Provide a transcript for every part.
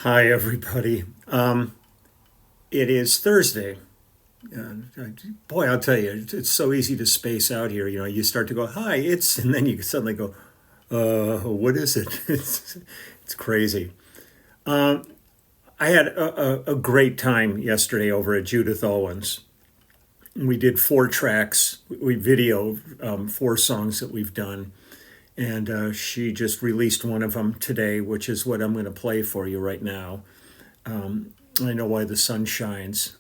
Hi, everybody. It is Thursday. Boy, I'll tell you, it's so easy to space out here. You know, you start to go, hi, and then you suddenly go, what is it? It's crazy. I had a great time yesterday over at Judith Owen's. We did 4 tracks. We videoed 4 songs that we've done. And she just released one of them today, which is what I'm going to play for you right now. I Know Why the Sun Shines.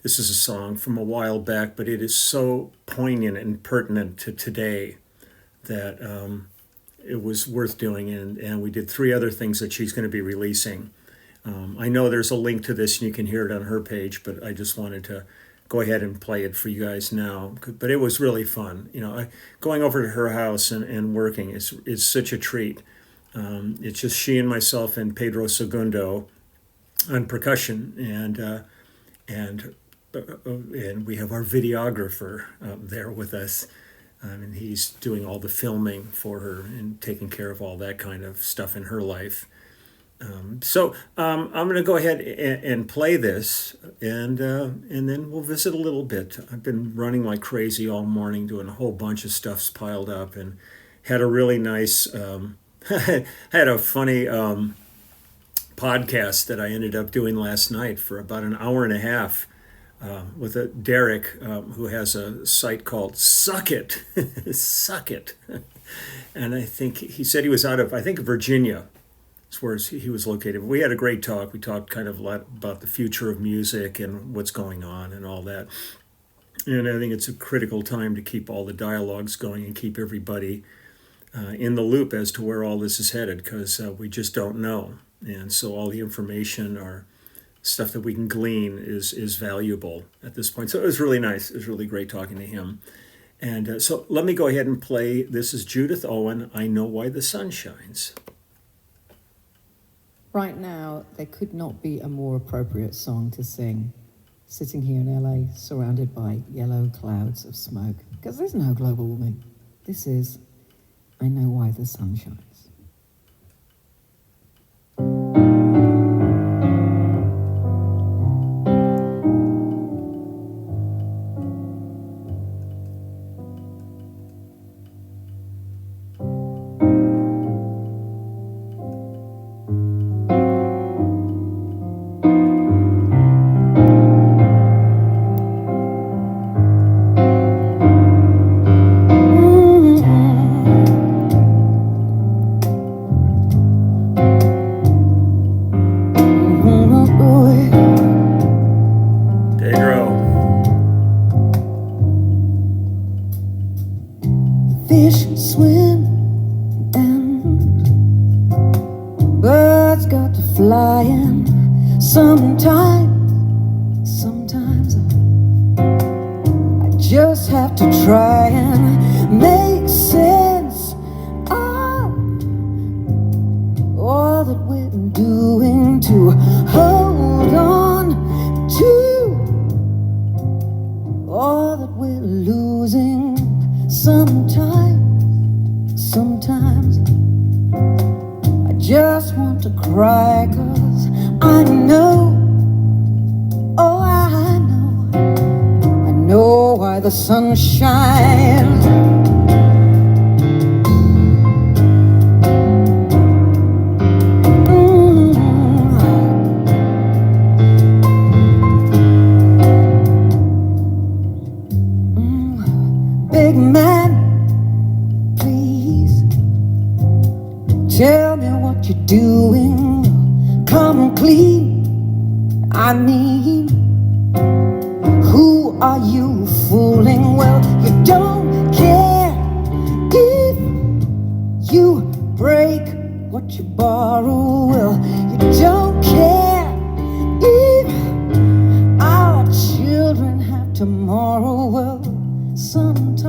This is a song from a while back, but it is so poignant and pertinent to today that it was worth doing. And we did 3 other things that she's going to be releasing. I know there's a link to this and you can hear it on her page, but I just wanted to go ahead and play it for you guys now. But it was really fun. You know, going over to her house and working is such a treat. It's just she and myself and Pedro Segundo on percussion, and we have our videographer there with us. And he's doing all the filming for her and taking care of all that kind of stuff in her life. So I'm going to go ahead and play this, and then we'll visit a little bit. I've been running like crazy all morning, doing a whole bunch of stuff's piled up, and had a really nice, had a funny podcast that I ended up doing last night for about an hour and a half with a Derek who has a site called Suck It, Suck It, and I think he said he was out of Virginia. Where he was located. We had a great talk. We talked kind of a lot about the future of music and what's going on and all that. And I think it's a critical time to keep all the dialogues going and keep everybody in the loop as to where all this is headed, because we just don't know. And so all the information or stuff that we can glean is valuable at this point. So it was really nice. It was really great talking to him. And so let me go ahead and play. This is Judith Owen, I Know Why the Sun Shines. Right now, there could not be a more appropriate song to sing, sitting here in LA, surrounded by yellow clouds of smoke, because there's no global warming. This is I Know Why the Sun Shines. Fish swim and birds got to flying. Sometimes I just have to try and make sense of all that we're doing to hold on to all that we're losing. Sometimes I just want to cry, 'cause I know, oh I know why the sun shines. Big man, please tell me what you're doing. Come clean, I mean, who are you fooling? Well, you don't care if you break what you borrow. Well, you don't care if our children have tomorrow. Well, sometimes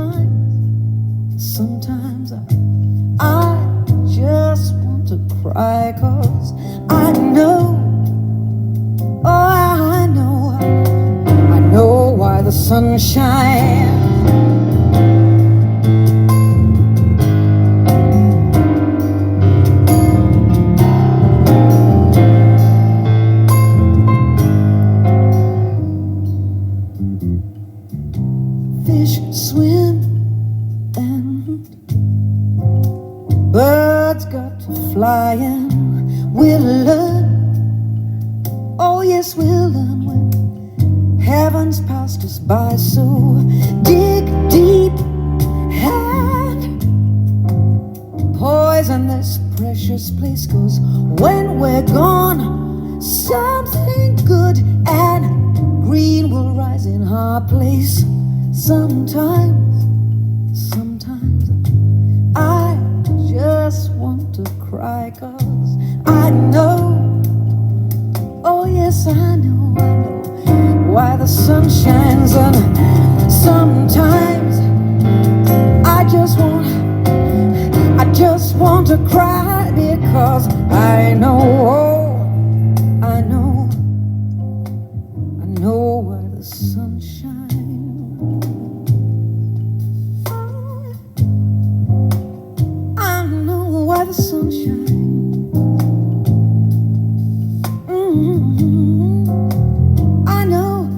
I just want to cry, 'cause I know, oh I know why the sun shines. flying. We'll learn, oh yes, we'll learn when heaven's passed us by. So dig deep and poison this precious place, 'cause when we're gone, something good and green will rise in our place. Sometimes I just want to cry, 'cause I know, oh yes, I know why the sun shines. And sometimes I just want to cry, because I know, I know why the sun shines. I know why the sun shines. I know.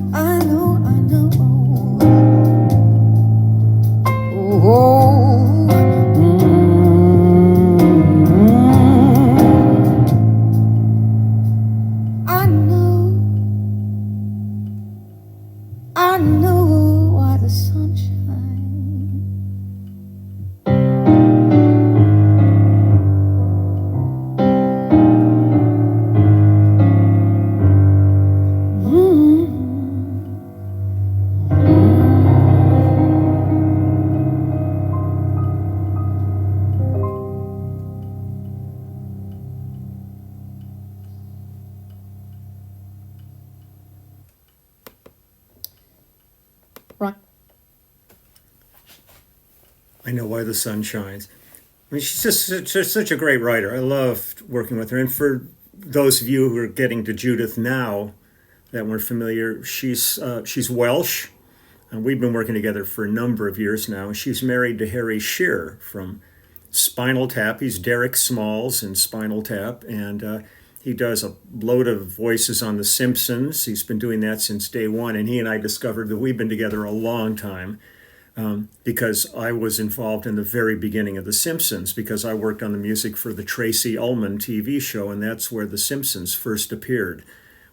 Oh, I know why the sun shines. Right. I know why the sun shines. I mean, she's just such a great writer. I loved working with her. And for those of you who are getting to Judith now that weren't familiar, she's Welsh, and we've been working together for a number of years now. She's married to Harry Shearer from Spinal Tap. He's Derek Smalls in Spinal Tap, and he does a load of voices on The Simpsons. He's been doing that since day one, and he and I discovered that we've been together a long time. Because I was involved in the very beginning of The Simpsons, because I worked on the music for the Tracy Ullman TV show, and that's where The Simpsons first appeared,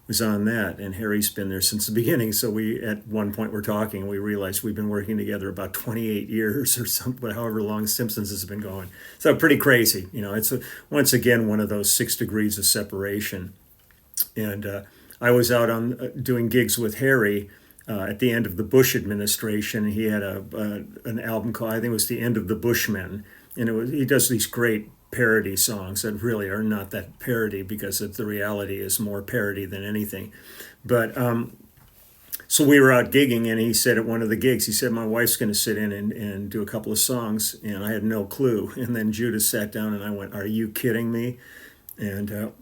was on that. And Harry's been there since the beginning. So we, at one point, were talking, and we realized we've been working together about 28 years or something, however long Simpsons has been going. So pretty crazy. You know, it's once again one of those 6 degrees of separation. And I was out on doing gigs with Harry at the end of the Bush administration. He had an album called, I think it was The End of the Bushmen, and he does these great parody songs that really are not that parody, because the reality is more parody than anything. But so we were out gigging, and he said at one of the gigs, he said, my wife's going to sit in and do a couple of songs, and I had no clue. And then Judith sat down, and I went, are you kidding me? And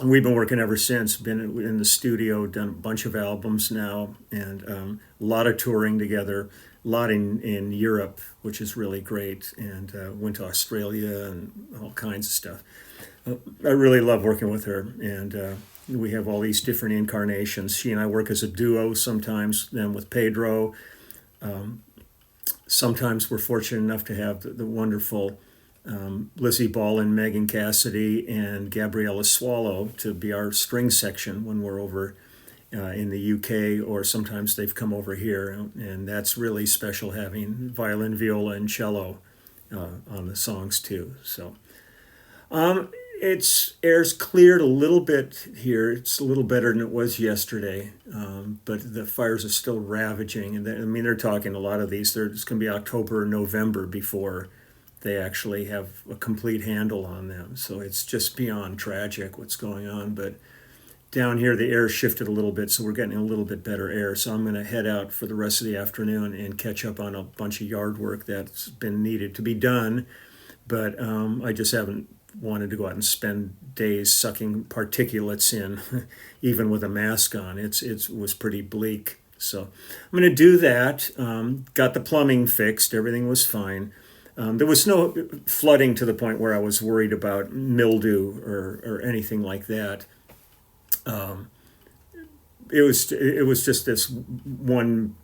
we've been working ever since, been in the studio, done a bunch of albums now, and a lot of touring together, a lot in Europe, which is really great, and went to Australia and all kinds of stuff. I really love working with her, and we have all these different incarnations. She and I work as a duo sometimes, then with Pedro. Sometimes we're fortunate enough to have the wonderful Lizzie Ball and Megan Cassidy and Gabriella Swallow to be our string section when we're over in the UK, or sometimes they've come over here, and that's really special, having violin, viola, and cello on the songs too. So it's air's cleared a little bit here. It's a little better than it was yesterday, but the fires are still ravaging. And they're talking a lot of these. It's going to be October or November before they actually have a complete handle on them. So it's just beyond tragic what's going on. But down here, the air shifted a little bit, so we're getting a little bit better air. So I'm going to head out for the rest of the afternoon and catch up on a bunch of yard work that's been needed to be done. But I just haven't wanted to go out and spend days sucking particulates in, even with a mask on. It was pretty bleak. So I'm going to do that. Got the plumbing fixed. Everything was fine. There was no flooding to the point where I was worried about mildew or anything like that. It was just this one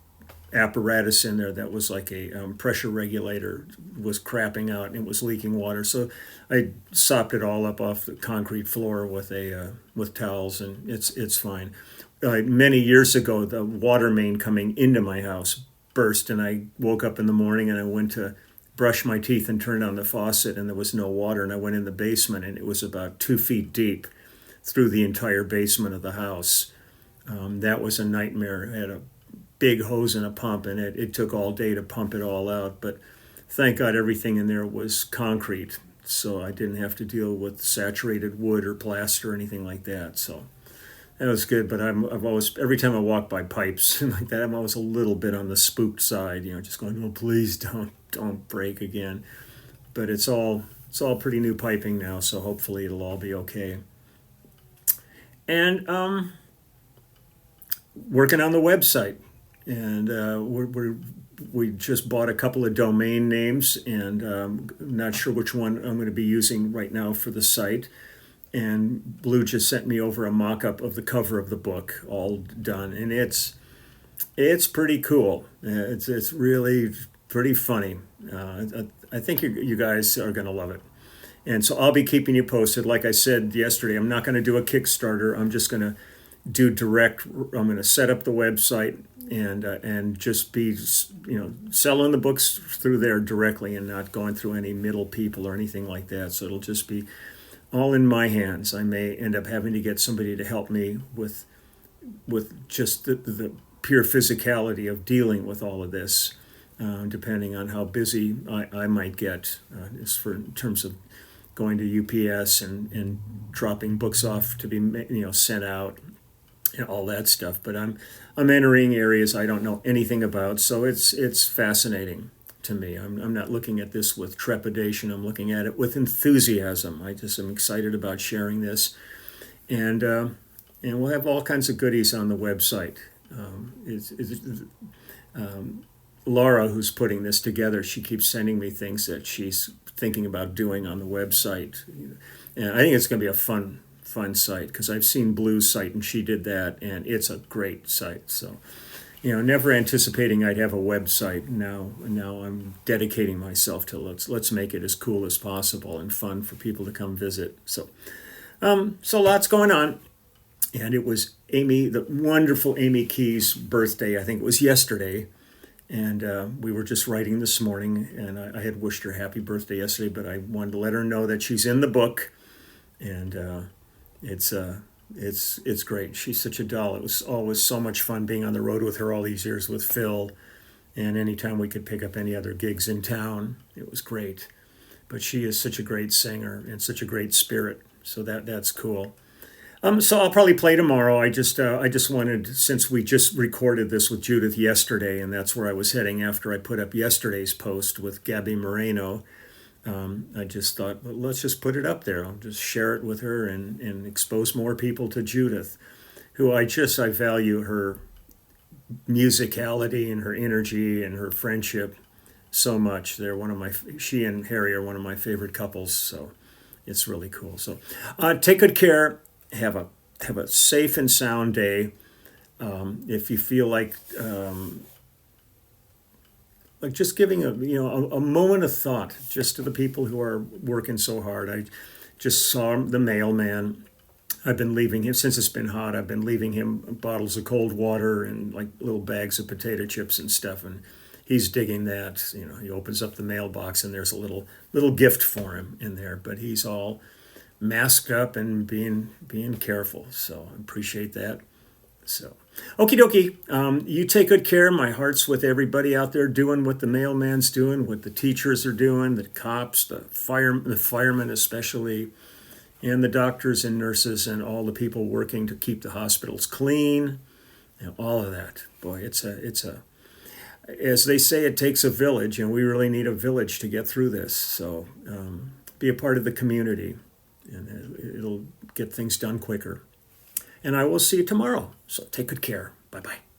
apparatus in there that was like a pressure regulator was crapping out and it was leaking water. So I sopped it all up off the concrete floor with towels, and it's fine. Many years ago, the water main coming into my house burst, and I woke up in the morning and I went to brush my teeth and turned on the faucet, and there was no water. And I went in the basement, and it was about 2 feet deep through the entire basement of the house. That was a nightmare. I had a big hose and a pump, and it took all day to pump it all out. But thank God everything in there was concrete, so I didn't have to deal with saturated wood or plaster or anything like that. So that was good. But I've always, every time I walk by pipes like that, I'm always a little bit on the spooked side, just going, oh, please don't break again. But it's all pretty new piping now, so hopefully it'll all be okay. And working on the website, and we just bought a couple of domain names, and not sure which one I'm going to be using right now for the site. And Blue just sent me over a mock-up of the cover of the book, all done, and it's pretty cool. It's really pretty funny. I think you guys are going to love it. And so I'll be keeping you posted. Like I said yesterday, I'm not going to do a Kickstarter. I'm just going to do direct. I'm going to set up the website and just be selling the books through there directly and not going through any middle people or anything like that. So it'll just be all in my hands. I may end up having to get somebody to help me with just the pure physicality of dealing with all of this, depending on how busy I might get, in terms of going to UPS and dropping books off to be sent out and all that stuff. But I'm entering areas I don't know anything about, so it's fascinating to me. I'm not looking at this with trepidation. I'm looking at it with enthusiasm. I just am excited about sharing this, and we'll have all kinds of goodies on the website. Laura, who's putting this together, she keeps sending me things that she's thinking about doing on the website, and I think it's going to be a fun site, because I've seen Blue's site and she did that, and it's a great site. So, never anticipating I'd have a website. Now I'm dedicating myself to let's make it as cool as possible and fun for people to come visit. So lots going on. And it was the wonderful Amy Key's birthday. I think it was yesterday. And we were just writing this morning, and I had wished her happy birthday yesterday, but I wanted to let her know that she's in the book, and it's great. She's such a doll. It was always so much fun being on the road with her all these years with Phil, and anytime we could pick up any other gigs in town, it was great. But she is such a great singer and such a great spirit, so that's cool. So I'll probably play tomorrow. I just wanted, since we just recorded this with Judith yesterday, and that's where I was heading after I put up yesterday's post with Gabby Moreno. I just thought, well, let's just put it up there. I'll just share it with her and expose more people to Judith, who I value her musicality and her energy and her friendship so much. She and Harry are one of my favorite couples, so it's really cool. So take good care. Have a safe and sound day. If you feel like just giving a moment of thought just to the people who are working so hard. I just saw the mailman. I've been leaving him, since it's been hot, I've been leaving him bottles of cold water and like little bags of potato chips and stuff, and he's digging that. He opens up the mailbox and there's a little gift for him in there, but he's all masked up and being careful. So I appreciate that. So, okie dokie. You take good care. My heart's with everybody out there doing what the mailman's doing, what the teachers are doing, the cops, the firemen especially, and the doctors and nurses and all the people working to keep the hospitals clean, and all of that. Boy, it's a as they say, it takes a village, and we really need a village to get through this. So be a part of the community, and it'll get things done quicker. And I will see you tomorrow. So take good care. Bye-bye.